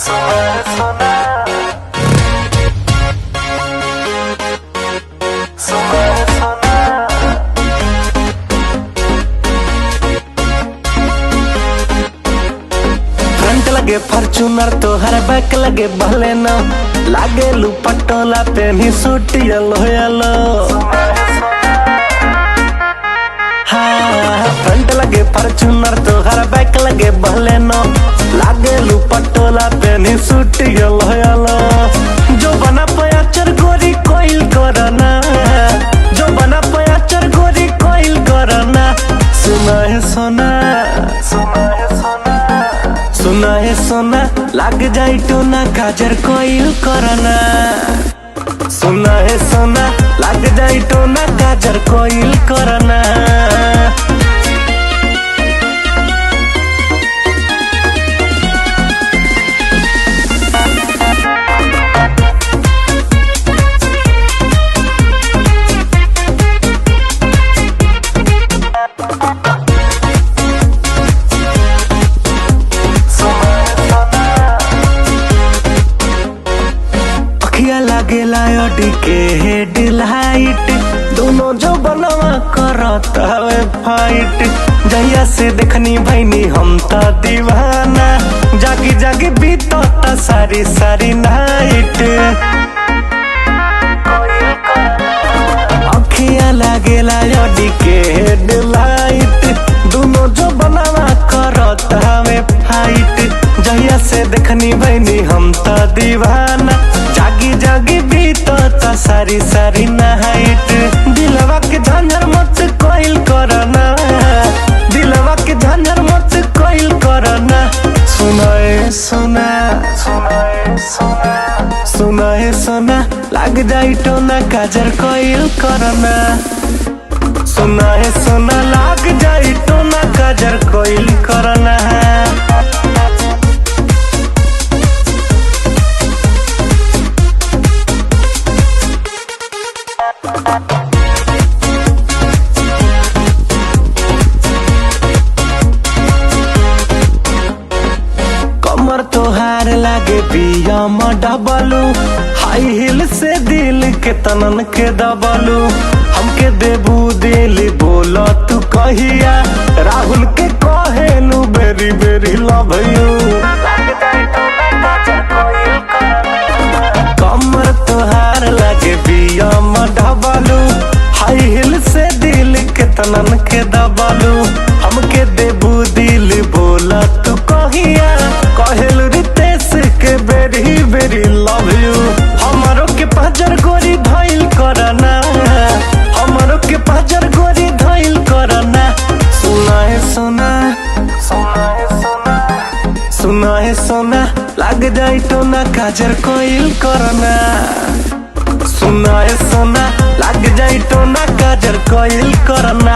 सोना सोना सोना सोना front लगे Fortuner तो her back लगे बलेनो लागे लू पटोला पे भी सूट येलो येलो हाँ फ्रंट लगे फॉर्च्यूनर तो हर बैक लगे बलेनो लागे लू पटोला पे भी सूट येलो येलो जो बना पयाचर गोरी कोइल करना जो बना पयाचर गोरी कोइल करना सुना है सोना सुना है सोना सुना है सोना लग जाई टोना काजर कोइल करना सुना है सोना लग जाई टोना काजर कोइल करना लागेला ऑडी के हेडलाइट दोनों जो बनवा करत हवे फाइट जहिया से देखनी भैनी हम तो दीवाना जागी जागी बीतता सारी सारी नाइट अखियां लागेला ऑडी के हेडलाइट दोनों जो बनवा करत हवे फाइट जहिया से देखनी भैनी हम तो दीवाना जागी जागी बीतता सारी सारी नाइट दिलवा के झंझर मत कोइल करना दिलवा के झंझर मत कोइल करना सुनाए सोना सुनाए सोना सुनाए सोना लग जाई टोना काजर कोइल करना सुनाए सोना लग जाई टोना काजर कोइल करना कमर तोहार लागे पियम डबलू हाई हिल से दिल के तनन के दबलू हमके देबू दिल बोलो तू कहिया राहुल के कहेलू बेरी बेरी लव यू कमर तोहार लागे पियम डबलू हाई हिल से दिल के तनन के दबलू हमके देबू दिल बोला तू कहिया कहेलू रितेश के बेरी बेरी लव यू हमारो के पाजर गोरी धइल करना हमारो के पाजर गोरी धइल करना सुना है सोना सुना है सोना सुना है सोना लग जाई टोना काजर कोइल करना सुना है सोना लग जाई टोना काजर कोइल करना